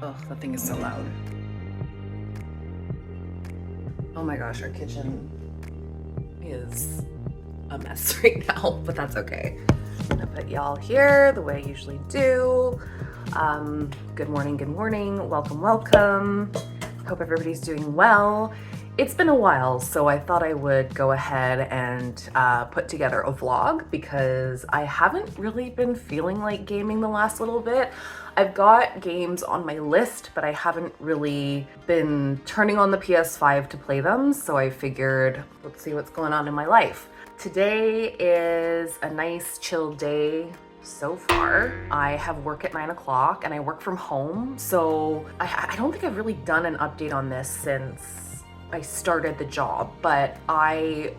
Ugh, that thing is so loud. Oh my gosh, our kitchen is a mess right now, but that's okay. I'm gonna put y'all here the way I usually do. Good morning, welcome. Hope everybody's doing well. It's been a while, so I thought I would go ahead and put together a vlog because I haven't really been feeling like gaming the last little bit. I've got games on my list, but I haven't really been turning on the PS5 to play them, so I figured, let's see what's going on in my life. Today is a nice chill day so far. I have work at 9 o'clock and I work from home, so I don't think I've really done an update on this since I started the job, but I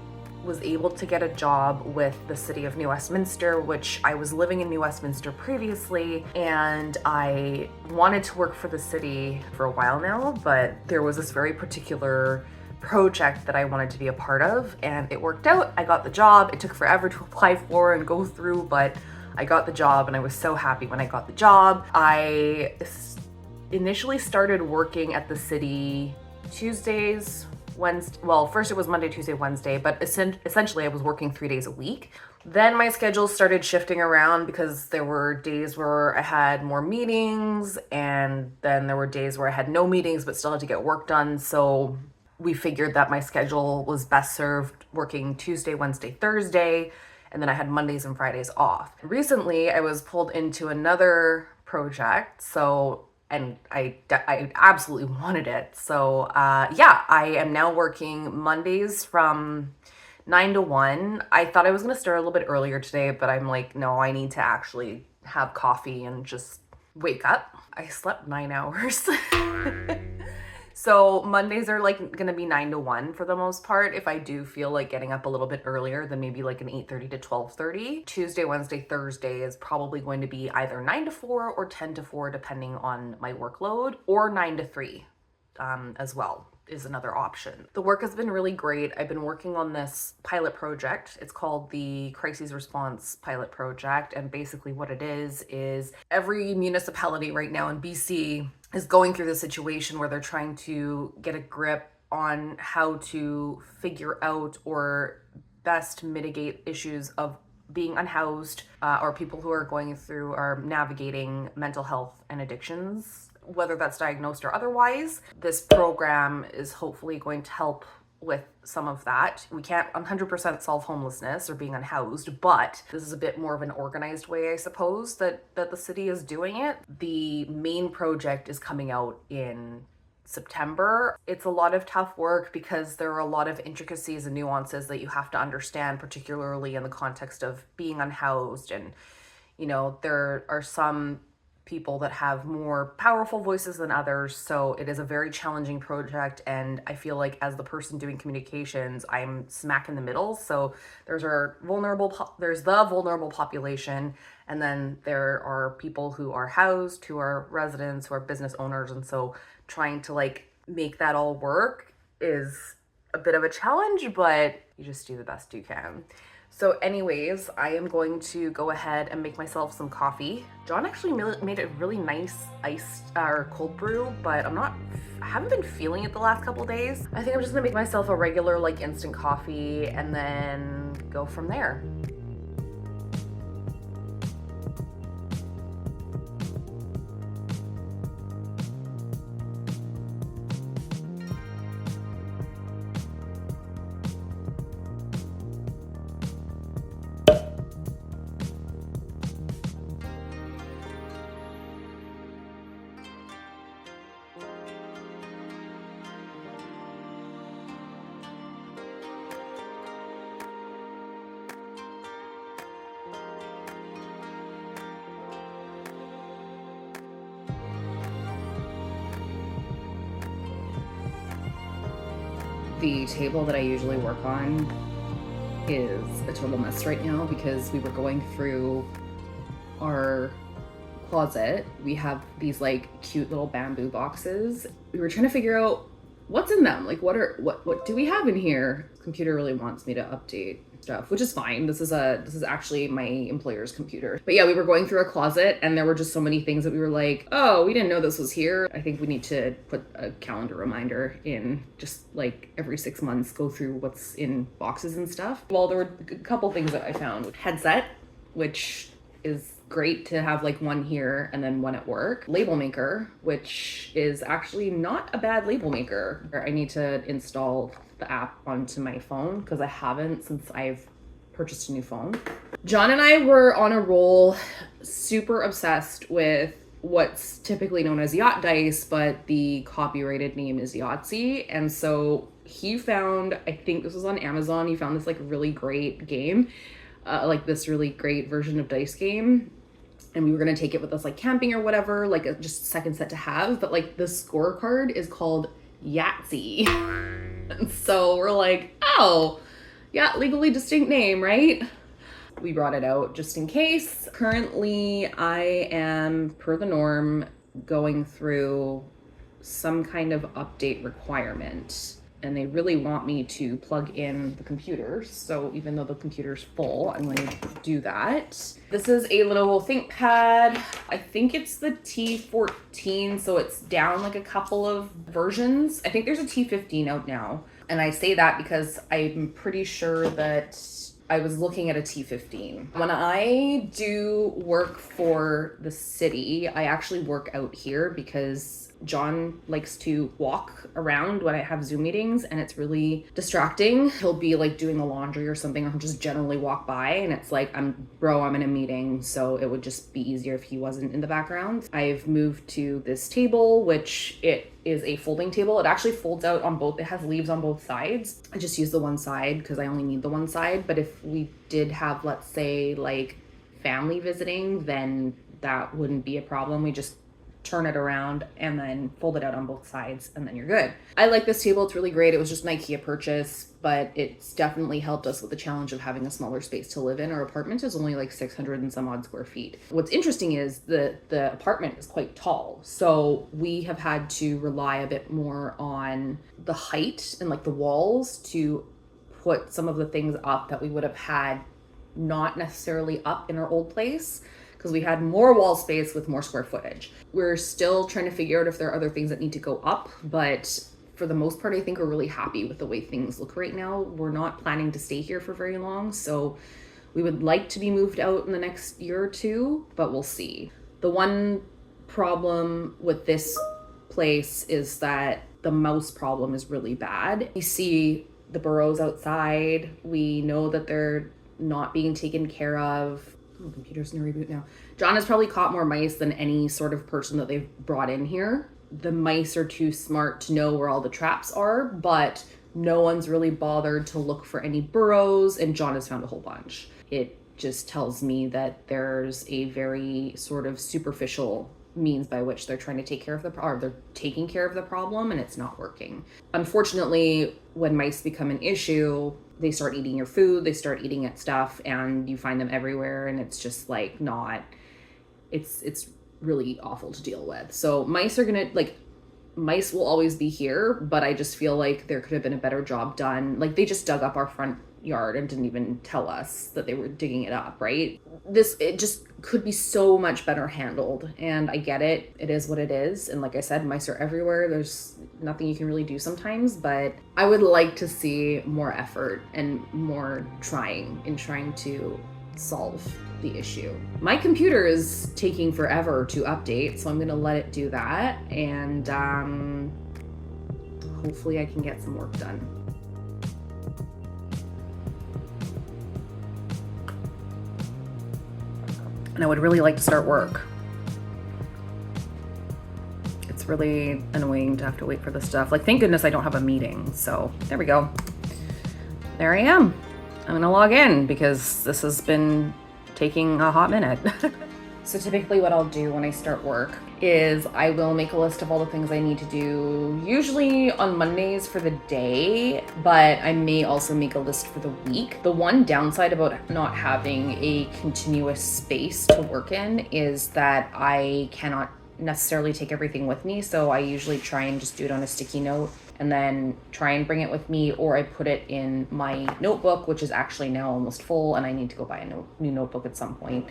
was able to get a job with the city of New Westminster, which I was living in New Westminster previously, and I wanted to work for the city for a while now, but there was this very particular project that I wanted to be a part of, and it worked out. I got the job. It took forever to apply for and go through, but I got the job and I was so happy when I got the job. I initially started working at the city Tuesdays, Wednesday, well, first it was Monday, Tuesday, Wednesday, but essentially I was working 3 days a week. Then my schedule started shifting around because there were days where I had more meetings, and then there were days where I had no meetings but still had to get work done. So we figured that my schedule was best served working Tuesday, Wednesday, Thursday, and then I had Mondays and Fridays off. Recently, I was pulled into another project, and I absolutely wanted it. So yeah, I am now working Mondays from 9 to 1. I thought I was gonna start a little bit earlier today, but I'm like, no, I need to actually have coffee and just wake up. I slept 9 hours. So Mondays are like gonna be 9 to 1 for the most part. If I do feel like getting up a little bit earlier, then maybe like an 8:30 to 12:30. Tuesday, Wednesday, Thursday is probably going to be either 9 to 4 or 10 to 4, depending on my workload, or 9 to 3 as well is another option. The work has been really great. I've been working on this pilot project. It's called the Crises Response Pilot Project, and basically what it is every municipality right now in BC is going through the situation where they're trying to get a grip on how to figure out or best mitigate issues of being unhoused or people who are going through or navigating mental health and addictions, whether that's diagnosed or otherwise. This program is hopefully going to help with some of that. We can't 100% solve homelessness or being unhoused, but this is a bit more of an organized way, I suppose, that the city is doing it. The main project is coming out in September. It's a lot of tough work because there are a lot of intricacies and nuances that you have to understand, particularly in the context of being unhoused. And, you know, there are some people that have more powerful voices than others, so it is a very challenging project, and I feel like as the person doing communications, I'm smack in the middle. So there's the vulnerable population, and then there are people who are housed, who are residents, who are business owners, and so trying to like make that all work is a bit of a challenge, but you just do the best you can. So anyways, I am going to go ahead and make myself some coffee. John actually made a really nice iced or cold brew, but I haven't been feeling it the last couple days. I think I'm just gonna make myself a regular like instant coffee and then go from there. The table that I usually work on is a total mess right now because we were going through our closet. We have these like cute little bamboo boxes. We were trying to figure out what's in them? Like what do we have in here? Computer really wants me to update stuff, which is fine. This is actually my employer's computer. But yeah, we were going through a closet and there were just so many things that we were like, oh, we didn't know this was here. I think we need to put a calendar reminder in, just like every 6 months, go through what's in boxes and stuff. Well, there were a couple things that I found. Headset, which is great to have like one here and then one at work. Label maker, which is actually not a bad label maker. I need to install the app onto my phone because I haven't since I've purchased a new phone. John and I were on a roll, super obsessed with what's typically known as yacht dice, but the copyrighted name is Yahtzee. And so he found, I think this was on Amazon, he found this like really great game, like this really great version of dice game. And we were going to take it with us like camping or whatever, like just a second set to have. But like the scorecard is called Yahtzee. And so we're like, oh, yeah, legally distinct name, right? We brought it out just in case. Currently, I am, per the norm, going through some kind of update requirement. And they really want me to plug in the computer. So even though the computer's full, I'm going to do that. This is a little ThinkPad. I think it's the T14, so it's down like a couple of versions. I think there's a T15 out now. And I say that because I'm pretty sure that I was looking at a T15. When I do work for the city, I actually work out here because John likes to walk around when I have Zoom meetings and it's really distracting. He'll be like doing the laundry or something, or he'll just generally walk by and it's like, I'm in a meeting, so it would just be easier if he wasn't in the background. I've moved to this table, which it is a folding table. It actually folds out on both, it has leaves on both sides. I just use the one side because I only need the one side. But if we did have, let's say, like family visiting, then that wouldn't be a problem. We just turn it around and then fold it out on both sides and then you're good. I like this table. It's really great. It was just an IKEA purchase, but it's definitely helped us with the challenge of having a smaller space to live in. Our apartment is only like 600 and some odd square feet. What's interesting is the apartment is quite tall. So we have had to rely a bit more on the height and like the walls to put some of the things up that we would have had not necessarily up in our old place, because we had more wall space with more square footage. We're still trying to figure out if there are other things that need to go up, but for the most part, I think we're really happy with the way things look right now. We're not planning to stay here for very long, so we would like to be moved out in the next year or two, but we'll see. The one problem with this place is that the mouse problem is really bad. We see the burrows outside. We know that they're not being taken care of. Oh, computer's gonna reboot now. John has probably caught more mice than any sort of person that they've brought in here. The mice are too smart to know where all the traps are, but no one's really bothered to look for any burrows, and John has found a whole bunch. It just tells me that there's a very sort of superficial means by which they're trying to take care of they're taking care of the problem, and it's not working. Unfortunately, when mice become an issue, they start eating your food, they start eating at stuff, and you find them everywhere, and it's just like it's really awful to deal with. So mice will always be here, but I just feel like there could have been a better job done. Like they just dug up our front yard and didn't even tell us that they were digging it up, right? It just could be so much better handled, and I get it. It is what it is, and like I said, mice are everywhere. There's nothing you can really do sometimes, but I would like to see more effort and more trying to solve the issue. My computer is taking forever to update, so I'm gonna let it do that, and hopefully I can get some work done. And I would really like to start work. It's really annoying to have to wait for this stuff. Like, thank goodness I don't have a meeting. So there we go. There I am. I'm gonna log in because this has been taking a hot minute. So typically what I'll do when I start work is I will make a list of all the things I need to do, usually on Mondays for the day, but I may also make a list for the week. The one downside about not having a continuous space to work in is that I cannot necessarily take everything with me, so I usually try and just do it on a sticky note and then try and bring it with me, or I put it in my notebook, which is actually now almost full, and I need to go buy a new notebook at some point.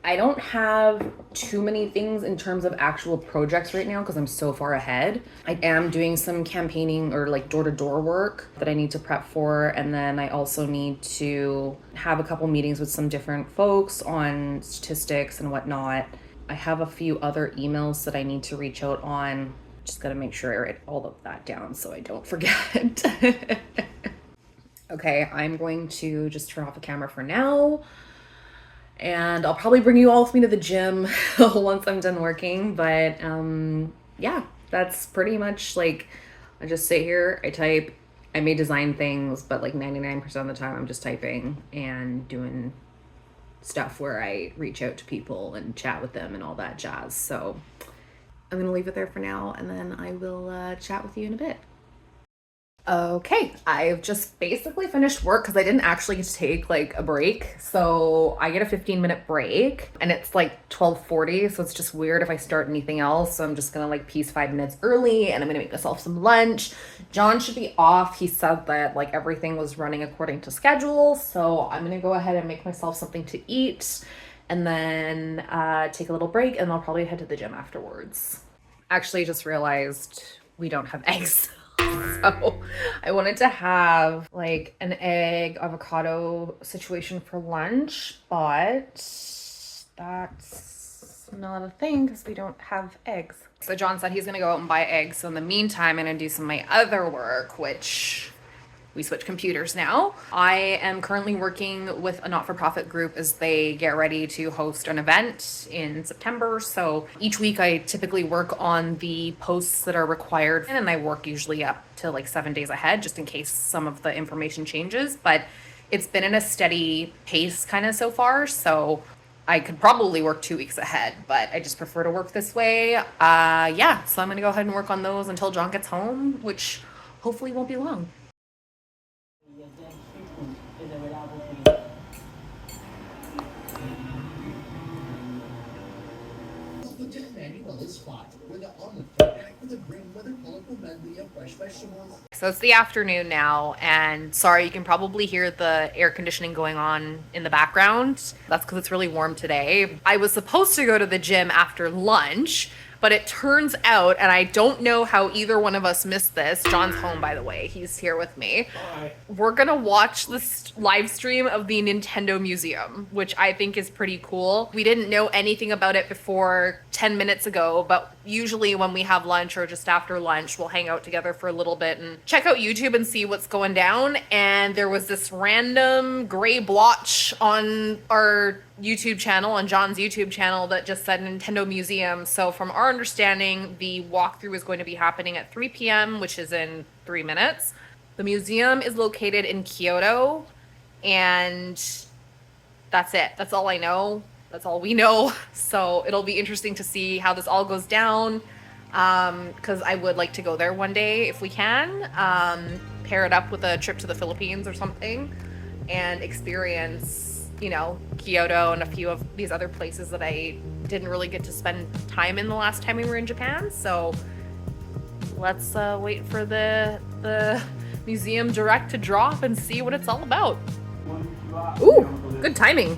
I don't have too many things in terms of actual projects right now because I'm so far ahead. I am doing some campaigning or like door-to-door work that I need to prep for, and then I also need to have a couple meetings with some different folks on statistics and whatnot. I have a few other emails that I need to reach out on. Just gotta make sure I write all of that down so I don't forget. Okay, I'm going to just turn off the camera for now. And I'll probably bring you all with me to the gym once I'm done working. But yeah, that's pretty much like, I just sit here, I type, I may design things, but like 99% of the time I'm just typing and doing stuff where I reach out to people and chat with them and all that jazz. So I'm gonna leave it there for now, and then I will chat with you in a bit. Okay, I've just basically finished work because I didn't actually take like a break. So I get a 15-minute break and it's like 12:40. So it's just weird if I start anything else. So I'm just gonna like piece 5 minutes early, and I'm gonna make myself some lunch. John should be off. He said that like everything was running according to schedule. So I'm gonna go ahead and make myself something to eat, and then take a little break, and I'll probably head to the gym afterwards. Actually, just realized we don't have eggs. So I wanted to have like an egg avocado situation for lunch, but that's not a thing because we don't have eggs. So John said he's gonna go out and buy eggs. So in the meantime, I'm gonna do some of my other work, which we switch computers now. I am currently working with a not-for-profit group as they get ready to host an event in September. So each week I typically work on the posts that are required, and I work usually up to like 7 days ahead just in case some of the information changes. But it's been in a steady pace kind of so far. So I could probably work 2 weeks ahead, but I just prefer to work this way. Yeah, so I'm gonna go ahead and work on those until John gets home, which hopefully won't be long. So it's the afternoon now, and sorry, you can probably hear the air conditioning going on in the background. That's because it's really warm today. I was supposed to go to the gym after lunch, but it turns out, and I don't know how either one of us missed this. John's home, by the way. He's here with me. Hi. We're gonna watch this live stream of the Nintendo Museum, which I think is pretty cool. We didn't know anything about it before 10 minutes ago, but usually when we have lunch or just after lunch, we'll hang out together for a little bit and check out YouTube and see what's going down. And there was this random gray blotch on our YouTube channel, on John's YouTube channel, that just said Nintendo Museum. So from our understanding, the walkthrough is going to be happening at 3 p.m., which is in 3 minutes. The museum is located in Kyoto, and that's it. That's all I know. That's all we know. So it'll be interesting to see how this all goes down, because I would like to go there one day if we can, pair it up with a trip to the Philippines or something, and experience, you know, Kyoto and a few of these other places that I didn't really get to spend time in the last time we were in Japan. So let's wait for the museum direct to drop and see what it's all about. Ooh, good timing.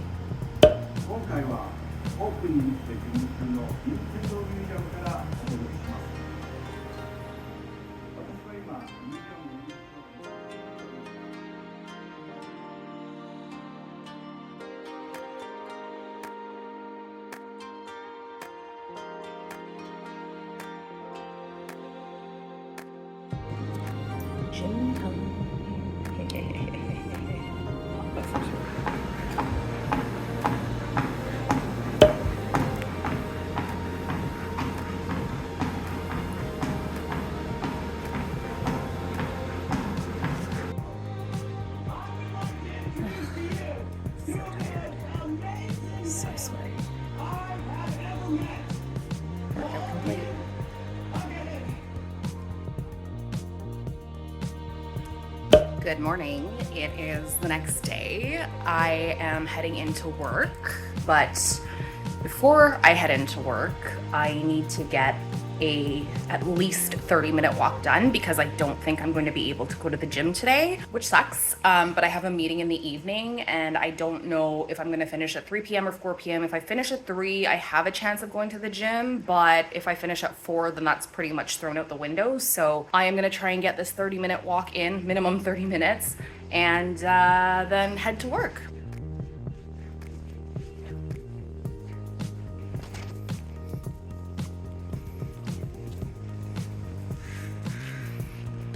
So sweaty. Workout complete. Good morning. It is the next day. I am heading into work, but before I head into work, I need to get a at least 30-minute walk done because I don't think I'm going to be able to go to the gym today, which sucks. But I have a meeting in the evening and I don't know if I'm going to finish at 3 p.m. or 4 p.m. If I finish at 3, I have a chance of going to the gym, but if I finish at 4, then that's pretty much thrown out the window. So I am going to try and get this 30-minute walk in, minimum 30 minutes, and then head to work.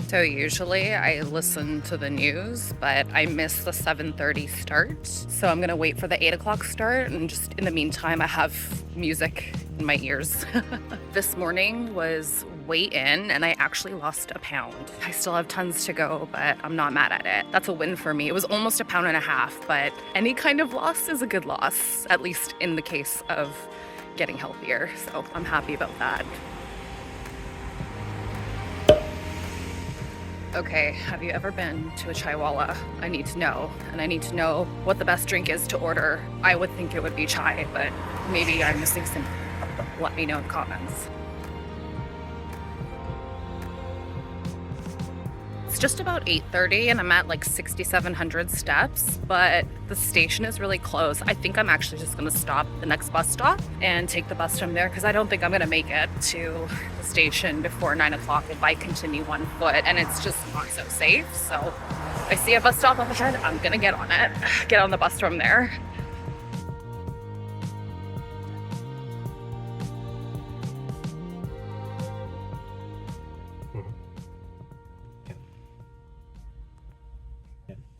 So usually I listen to the news, but I miss the 7:30 start. So I'm gonna wait for the 8 o'clock start, and just in the meantime, I have music in my ears. This morning was weigh-in and I actually lost a pound. I still have tons to go, but I'm not mad at it. That's a win for me. It was almost a pound and a half, but any kind of loss is a good loss, at least in the case of getting healthier. So I'm happy about that. Okay, have you ever been to a chaiwala? I need to know, and I need to know what the best drink is to order. I would think it would be chai, but maybe I'm missing something. Let me know in the comments. It's just about 8:30 and I'm at like 6,700 steps, but the station is really close. I think I'm actually just gonna stop at the next bus stop and take the bus from there because I don't think I'm gonna make it to the station before 9 o'clock if I continue on foot, and it's just not so safe. So I see a bus stop up ahead, I'm gonna get on it, get on the bus from there.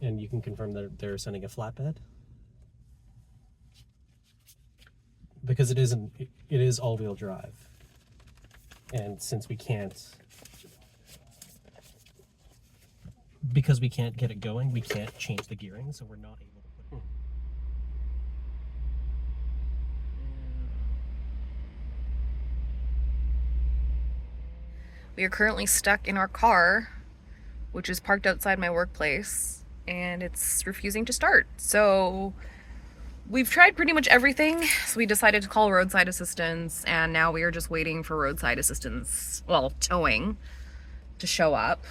And you can confirm that they're sending a flatbed? Because it is all-wheel drive. And since because we can't get it going, we can't change the gearing, so we're not able to put it in. We are currently stuck in our car, which is parked outside my workplace, and it's refusing to start. So we've tried pretty much everything. So we decided to call roadside assistance, and now we are just waiting for roadside assistance, well, towing, to show up.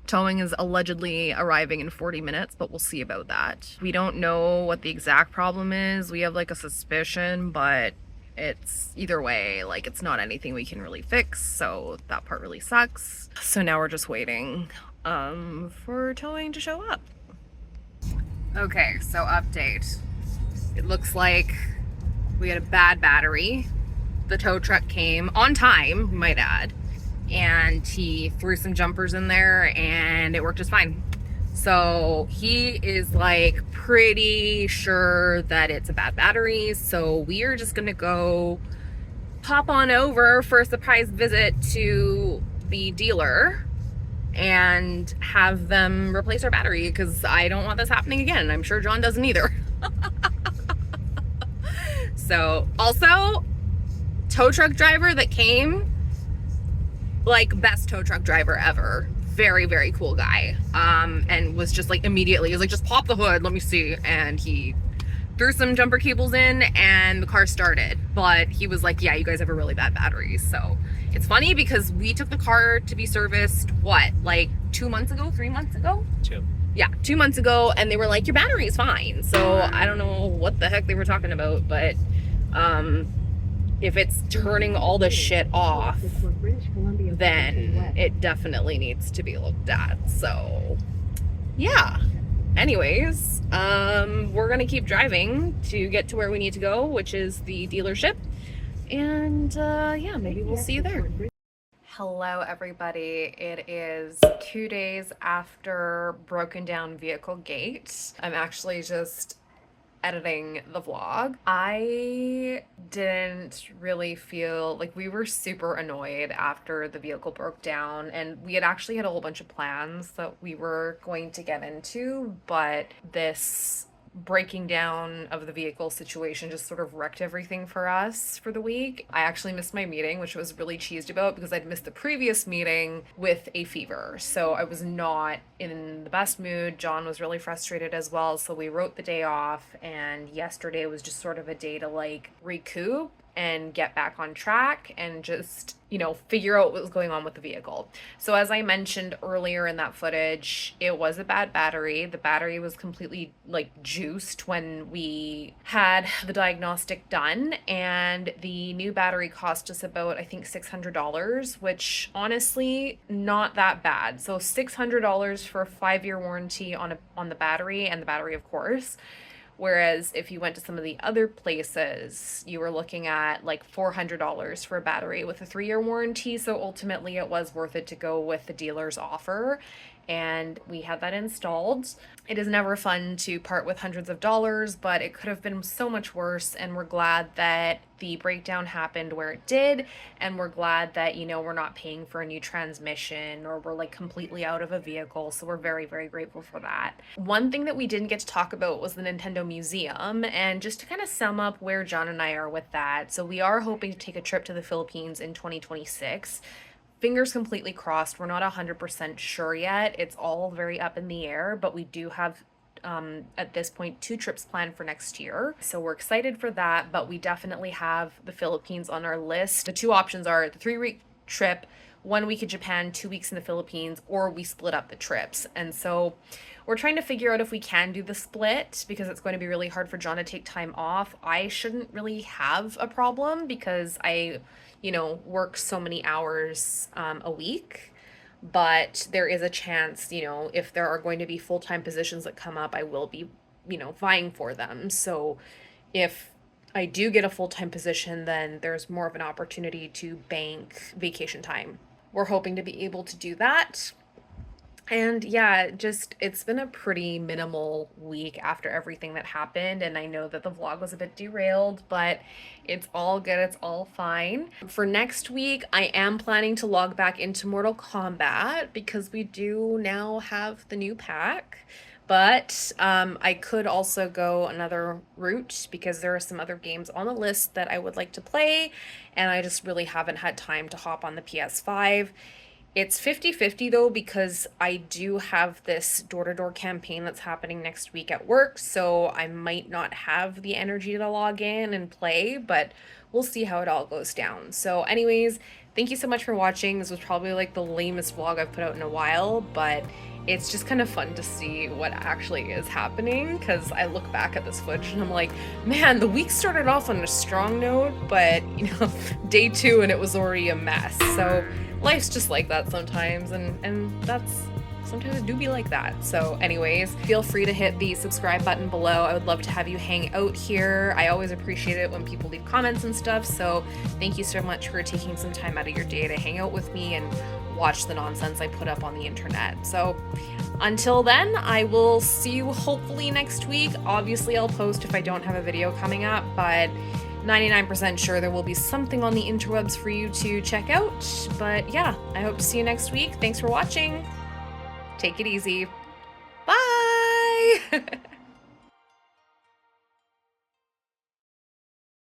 Towing is allegedly arriving in 40 minutes, but we'll see about that. We don't know what the exact problem is. We have like a suspicion, but it's either way, like it's not anything we can really fix, so that part really sucks. So now we're just waiting for towing to show up. Okay, so update. It looks like we had a bad battery. The tow truck came on time, we might add, and he threw some jumpers in there and it worked just fine. So he is like pretty sure that it's a bad battery, so we are just gonna go pop on over for a surprise visit to the dealer and have them replace our battery, because I don't want this happening again. I'm sure John doesn't either. So also, tow truck driver that came, like best tow truck driver ever. Very, very cool guy. And was just like immediately, he was like, just pop the hood, let me see. And he threw some jumper cables in and the car started. But he was like, yeah, you guys have a really bad battery. So it's funny because we took the car to be serviced, what, like 2 months ago, 3 months ago? 2. Yeah, 2 months ago, and they were like, your battery is fine. So I don't know what the heck they were talking about, but if it's turning all this shit off, then it definitely needs to be looked at. So yeah, anyways, we're gonna keep driving to get to where we need to go, which is the dealership, and yeah, maybe we'll see you there. Hello everybody, it is 2 days after Broken Down Vehicle Gate. I'm actually just editing the vlog. I didn't really feel like, we were super annoyed after the vehicle broke down, and we had actually had a whole bunch of plans that we were going to get into, but this breaking down of the vehicle situation just sort of wrecked everything for us for the week. I actually missed my meeting, which I was really cheesed about because I'd missed the previous meeting with a fever. So I was not in the best mood. John was really frustrated as well. So we wrote the day off, and yesterday was just sort of a day to like recoup and get back on track and just, you know, figure out what was going on with the vehicle. So as I mentioned earlier in that footage, it was a bad battery. The battery was completely like juiced when we had the diagnostic done, and the new battery cost us about, I think, $600, which honestly not that bad. So $600 for a 5-year warranty on the battery, and the battery of course. Whereas if you went to some of the other places, you were looking at like $400 for a battery with a 3-year warranty. So ultimately it was worth it to go with the dealer's offer. And we had that installed. It is never fun to part with hundreds of dollars, but it could have been so much worse. And we're glad that the breakdown happened where it did. And we're glad that, you know, we're not paying for a new transmission or we're like completely out of a vehicle. So we're very, very grateful for that. One thing that we didn't get to talk about was the Nintendo Museum. And just to kind of sum up where John and I are with that. So we are hoping to take a trip to the Philippines in 2026. Fingers completely crossed. We're not 100% sure yet. It's all very up in the air, but we do have at this point 2 trips planned for next year. So we're excited for that, but we definitely have the Philippines on our list. The 2 options are the 3-week trip, 1 week in Japan, 2 weeks in the Philippines, or we split up the trips. And so we're trying to figure out if we can do the split because it's going to be really hard for John to take time off. I shouldn't really have a problem because I, you know, work so many hours a week. But there is a chance, you know, if there are going to be full-time positions that come up, I will be, you know, vying for them. So if I do get a full-time position, then there's more of an opportunity to bank vacation time. We're hoping to be able to do that. And yeah, just it's been a pretty minimal week after everything that happened. And I know that the vlog was a bit derailed, but it's all good. It's all fine. For next week, I am planning to log back into Mortal Kombat because we do now have the new pack. But I could also go another route because there are some other games on the list that I would like to play. And I just really haven't had time to hop on the PS5. It's 50-50 though, because I do have this door-to-door campaign that's happening next week at work, so I might not have the energy to log in and play, but we'll see how it all goes down. So anyways, thank you so much for watching. This was probably like the lamest vlog I've put out in a while, but it's just kind of fun to see what actually is happening because I look back at this footage and I'm like, man, the week started off on a strong note, but you know, day 2 and it was already a mess. So life's just like that sometimes, and that's sometimes it do be like that. So anyways, feel free to hit the subscribe button below. I would love to have you hang out here. I always appreciate it when people leave comments and stuff, so thank you so much for taking some time out of your day to hang out with me and watch the nonsense I put up on the internet. So until then, I will see you hopefully next week. Obviously I'll post if I don't have a video coming up, but 99% sure there will be something on the interwebs for you to check out. But yeah, I hope to see you next week. Thanks for watching. Take it easy. Bye!